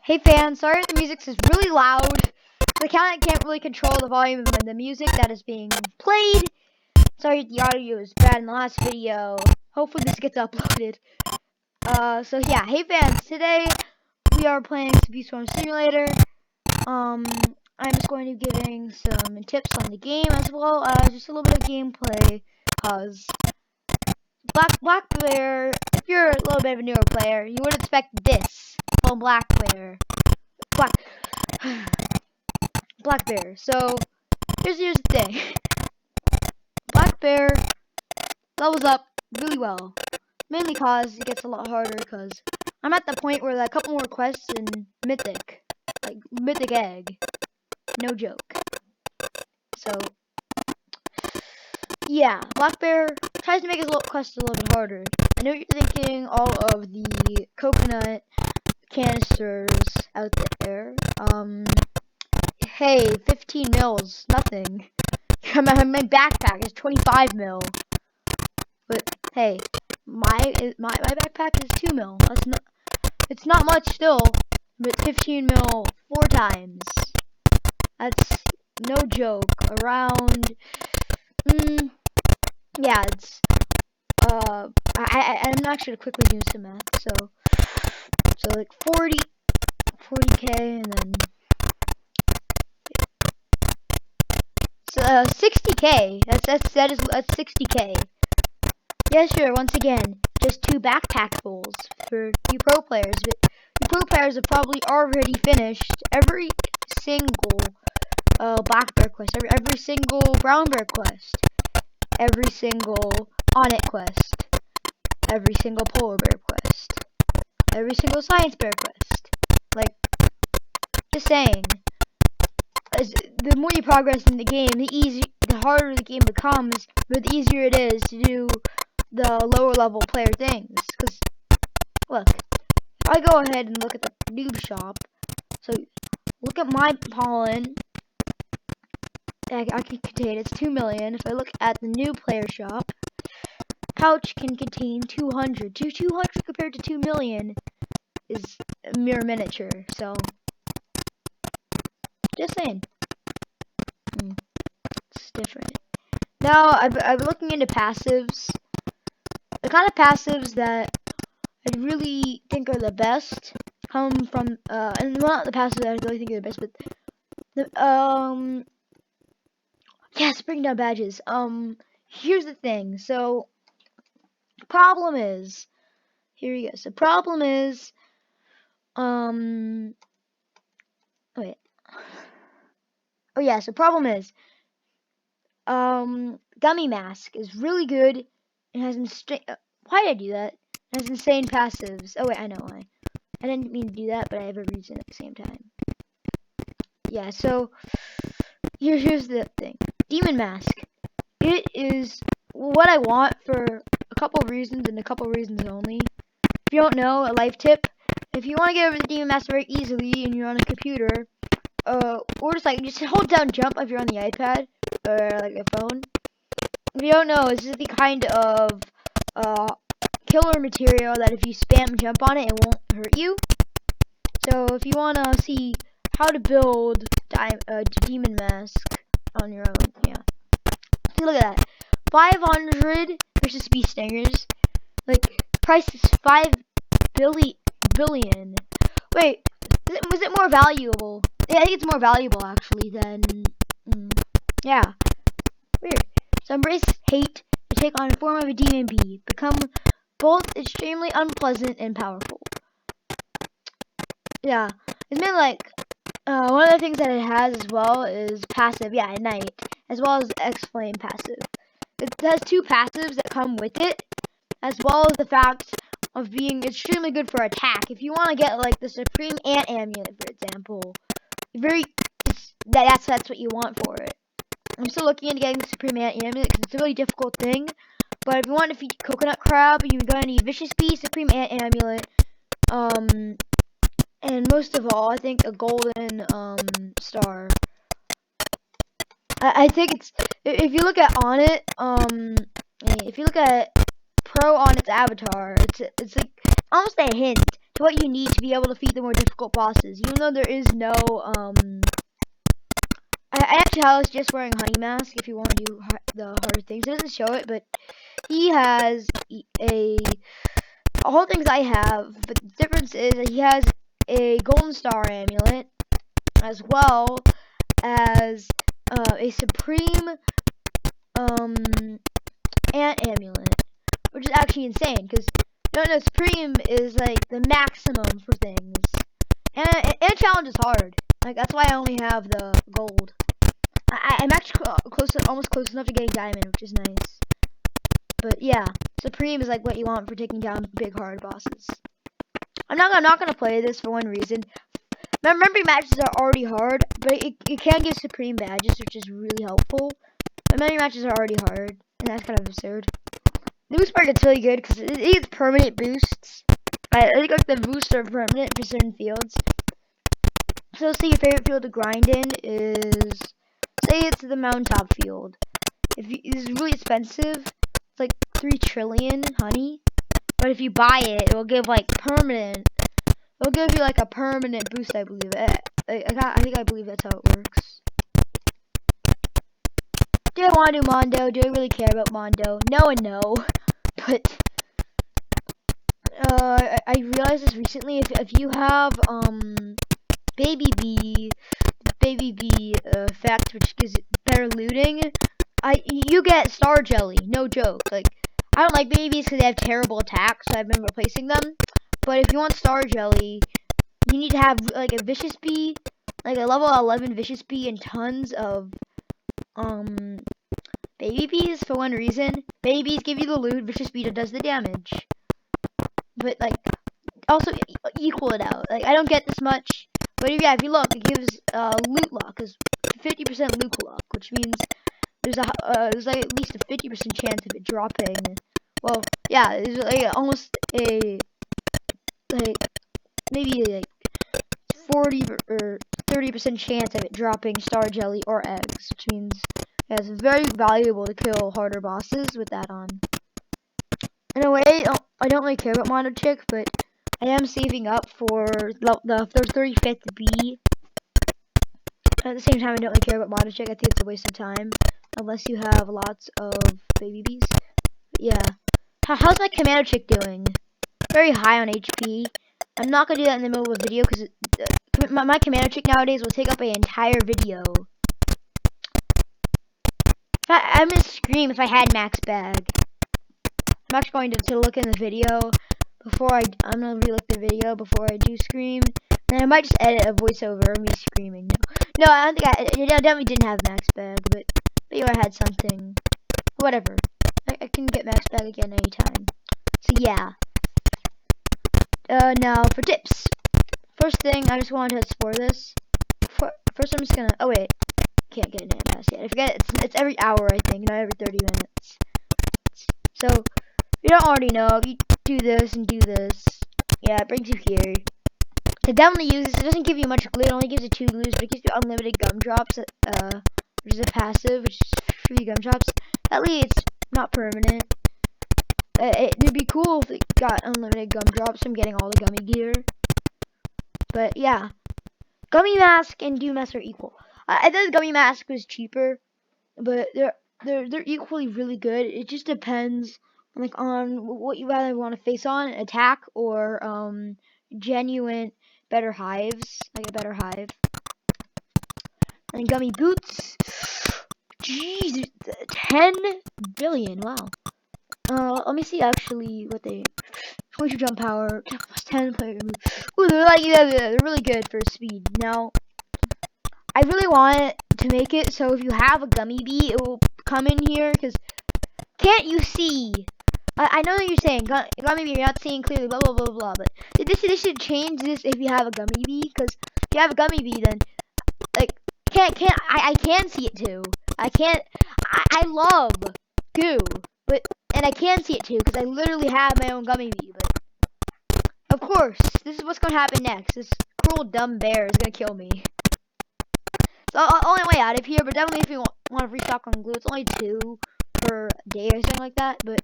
Hey fans, sorry if the music is really loud. The I can't really control the volume of the music that is being played. Sorry if the audio is bad in the last video. Hopefully this gets uploaded. So yeah, hey fans, today we are playing Storm Simulator. I'm just going to be giving some tips on the game as well as just a little bit of gameplay. Cause Black Bear, if you're a little bit of a newer player, you would expect this from Black Bear. Black Bear. So here's the thing. Black Bear levels up really well. Mainly cause it gets a lot harder because I'm at the point where like, a couple more quests in Mythic. Like Mythic Egg. No joke. So yeah, Black Bear tries to make his quest a little bit harder. I know you're thinking all of the coconut canisters out there. Hey, 15 mils, nothing. My backpack is 25 mil. But hey, my backpack is 2 mil. It's not much still, but 15 mil 4 times. That's no joke. Around yeah, it's I'm not actually quickly doing some math, so like 40k and then 60k. That's 60k. Yeah, sure. Once again, just 2 backpack fulls for you pro players, but you pro players have probably already finished every single black bear quest, every single brown bear quest, every single onnit quest, every single polar bear quest, every single science bear quest. Like, just saying. The more you progress in the game, the harder the game becomes, but the easier it is to do the lower level player things. Because, look, if I go ahead and look at the noob shop, so look at my pollen, I can contain, it's 2 million. If I look at the new player shop, pouch can contain 200. 200 compared to 2 million is a mere miniature, so just saying. It's different. Now, I've been looking into passives. The kind of passives that I really think are the best come from, and well, not the passives that I really think are the best, but the, yes, bring down badges. Here's the thing. So, problem is, here you go. So, problem is, wait. Oh yeah, so problem is, Gummy Mask is really good and has why did I do that? It has insane passives. Oh wait, I know why. I didn't mean to do that, but I have a reason at the same time. Yeah, so here's the thing. Demon Mask. It is what I want for a couple of reasons and a couple of reasons only. If you don't know, a life tip. If you want to get over the Demon Mask very easily and you're on a computer, or just hold down jump if you're on the iPad or like a phone. If you don't know, this is the kind of killer material that if you spam jump on it, it won't hurt you. So if you want to see how to build Demon Mask on your own, yeah. See, look at that. 500 versus Beast Stingers. Like, price is 5 billion. Wait, was it more valuable? Yeah, I think it's more valuable actually than, yeah. Weird. So embrace hate to take on the form of a demon bee. Become both extremely unpleasant and powerful. Yeah, it's mainly like, one of the things that it has as well is passive, yeah, at night, as well as X-Flame passive. It has 2 passives that come with it, as well as the fact of being extremely good for attack. If you want to get like the Supreme Ant Amulet, for example, that's what you want for it. I'm still looking into getting the Supreme Ant Amulet because it's a really difficult thing. But if you want to feed Coconut Crab, you're gonna need Vicious Bee, Supreme Ant Amulet, and most of all, I think a golden star. I think it's, if you look at Onnit, if you look at Pro Onnit's avatar, it's like almost a hint to what you need to be able to defeat the more difficult bosses. Even though there is no, I actually was just wearing Honey Mask if you want to do the harder things. It doesn't show it, but he has all things I have, but the difference is that he has a golden star amulet, as well as a supreme ant amulet, which is actually insane, because you don't know, supreme is like the maximum for things, and challenge is hard. Like, that's why I only have the gold. I'm actually almost close enough to getting diamond, which is nice. But yeah, supreme is like what you want for taking down big hard bosses. I'm not gonna play this for one reason. Remember, matches are already hard, but it can give supreme badges, which is really helpful. But many matches are already hard, and that's kind of absurd. The boost part gets really good because it gets permanent boosts. I think like the boosts are permanent for certain fields. So say your favorite field to grind in is, say it's the mountaintop field. It's really expensive. It's like 3 trillion honey. But if you buy it, it will give like permanent. It'll give you like a permanent boost, I believe. I believe that's how it works. Do I want to do Mondo? Do I really care about Mondo? No and no. But I realized this recently. If you have Baby B effect, which gives it better looting, you get Star Jelly. No joke. Like, I don't like babies because they have terrible attacks, so I've been replacing them. But if you want Star Jelly, you need to have like a Vicious Bee, like a level 11 Vicious Bee, and tons of Baby Bees for one reason. Baby Bees give you the loot, Vicious Bee does the damage. But like, also equal it out. Like, I don't get this much, but yeah, if you look, it gives loot luck, is 50% loot luck, which means there's like at least a 50% chance of it dropping. Well, yeah, there's like almost a maybe like 40 or 30% chance of it dropping Star Jelly or eggs, which means it's very valuable to kill harder bosses with that on. In a way, I don't really care about Mono Chick, but I am saving up for the 35th B. At the same time, I don't really care about Mono Chick. I think it's a waste of time, unless you have lots of baby bees. But yeah. How's my Commando Chick doing? Very high on HP. I'm not gonna do that in the middle of a video because my Commando Chick nowadays will take up an entire video. I'm gonna scream if I had max bag. I'm actually going to look in the video before I'm gonna relook the video before I do scream. And I might just edit a voiceover of me screaming. No, I don't think I definitely didn't have max bag, but maybe I had something. Whatever. I can get max bag again anytime. So yeah. Now for tips. First thing, I just wanted to explore this. First, I'm just gonna. Oh wait, can't get an ant pass yet. I forget it's every hour, I think, not every 30 minutes. So if you don't already know, you do this and do this. Yeah, it brings you here. It definitely uses. It doesn't give you much glue. It only gives you 2 glues, but it gives you unlimited gumdrops. Which is a passive, which is free gumdrops. At least it's not permanent. It'd be cool if it got unlimited gumdrops from getting all the gummy gear. But yeah, Gummy Mask and Doom Mask are equal. I thought the Gummy Mask was cheaper, but they're equally really good. It just depends on what you rather want to face on, attack or genuine better hives, like a better hive. And Gummy Boots, jeez, 10 billion, wow. Let me see actually what they. 22 jump power, plus 10 player move. Ooh, they're really good for speed. Now, I really want to make it so if you have a gummy bee, it will come in here. Because can't you see? I know that you're saying gummy bee, you're not seeing clearly, blah blah blah blah. But they should change this if you have a gummy bee. Because if you have a gummy bee, then like I can see it too. I love goo, but. And I can see it too, because I literally have my own gummy bee, but of course, this is what's going to happen next. This cruel dumb bear is going to kill me. So only way out of here, but definitely if you want to restock on glue, it's only 2 per day or something like that, but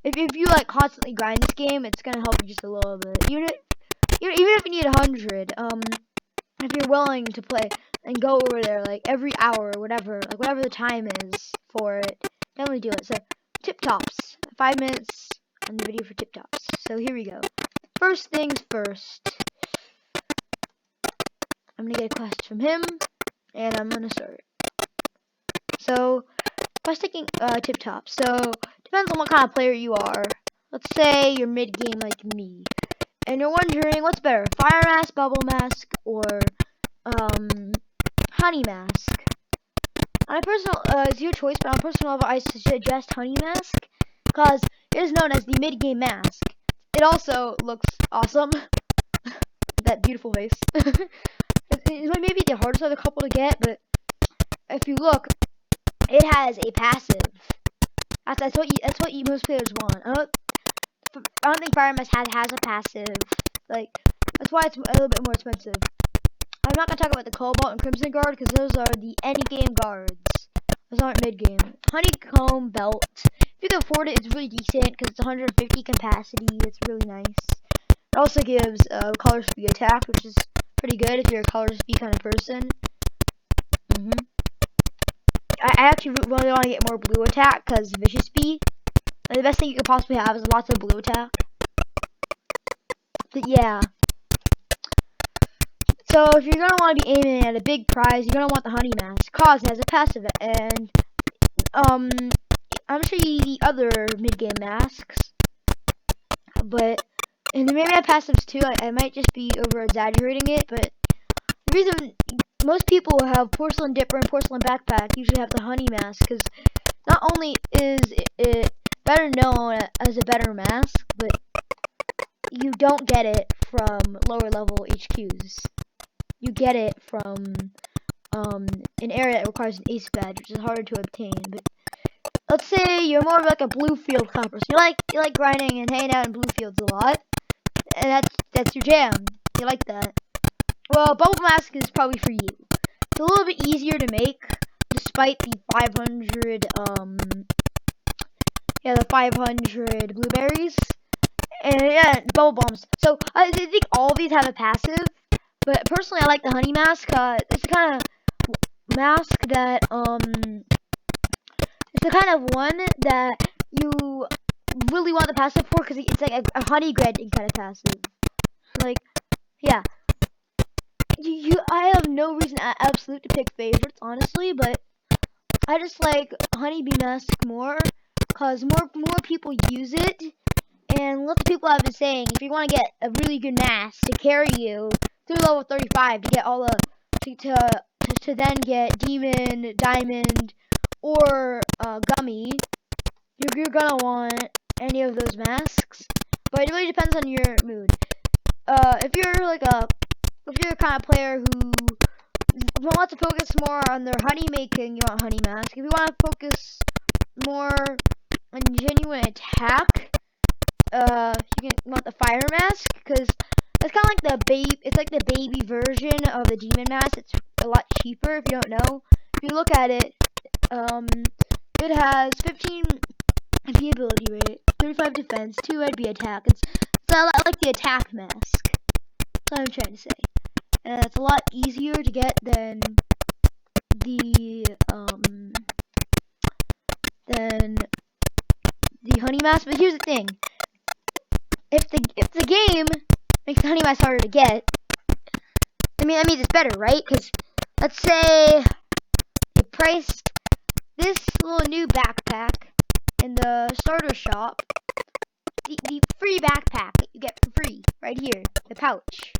if you like constantly grind this game, it's going to help you just a little bit. even if you need 100, if you're willing to play and go over there like every hour or whatever, like whatever the time is for it, definitely do it. So tip tops, 5 minutes on the video for tip tops. So here we go. First things first, I'm gonna get a quest from him, and I'm gonna start. So quest taking tip tops. So depends on what kind of player you are. Let's say you're mid game like me, and you're wondering what's better, fire mask, bubble mask, or honey mask. On a personal, it's your choice, but on a personal level, I suggest honey mask because it is known as the mid game mask. It also looks awesome. That beautiful face. It may be the hardest of the couple to get, but if you look, it has a passive. That's what most players want. I don't think Fire Mask has a passive. Like, that's why it's a little bit more expensive. I'm not gonna talk about the Cobalt and Crimson Guard because those are the end game guards. Those aren't mid game. Honeycomb Belt. If you can afford it, it's really decent because it's 150 capacity. It's really nice. It also gives color speed attack, which is pretty good if you're a color speed kind of person. I actually really want to get more blue attack because vicious speed. Like, the best thing you could possibly have is lots of blue attack. But yeah. So if you're gonna want to be aiming at a big prize, you're gonna want the honey mask cause it has a passive, and I'm sure you need the other mid game masks, but and they maybe have passives too. I might just be over exaggerating it, but the reason most people who have porcelain dipper and porcelain backpack usually have the honey mask because not only is it better known as a better mask, but you don't get it from lower level HQs. You get it from an area that requires an ace badge, which is harder to obtain. But let's say you're more of like a blue field kind of person. You like grinding and hanging out in blue fields a lot, and that's your jam. You like that. Well, bubble mask is probably for you. It's a little bit easier to make, despite the 500 the 500 blueberries, and yeah, bubble bombs. So I think all of these have a passive. But personally, I like the honey mask. It's the kind of mask that it's the kind of one that you really want the passive for because it's like a honey grinding kind of passive. Like, yeah, I have no reason absolute to pick favorites, honestly, but I just like honeybee mask more because more people use it, and lots of people have been saying if you want to get a really good mask to carry you through level 35 to get all the to then get demon, diamond, or gummy, you're gonna want any of those masks. But it really depends on your mood. If you're the kind of player who wants to focus more on their honey making, you want honey mask. If you want to focus more on genuine attack, you want the fire mask because it's kind of like the baby version of the demon mask. It's a lot cheaper if you don't know. If you look at it, it has 15 MP ability rate, 35 defense, 2 IB attack. It's a lot like the attack mask. That's what I'm trying to say. And it's a lot easier to get than the honey mask. But here's the thing: if the game makes the honey mask harder to get, I mean that means it's better, right? Because let's say they priced this little new backpack in the starter shop, the free backpack that you get for free right here, the pouch.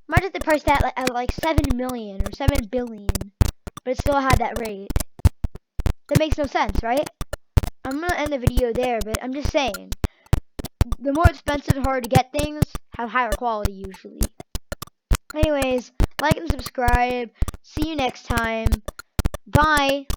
Imagine if they priced that at like 7 million or 7 billion, but it still had that rate. That makes no sense, right? I'm gonna end the video there, but I'm just saying, the more expensive and hard to get things have higher quality usually. Anyways, like and subscribe. See you next time. Bye.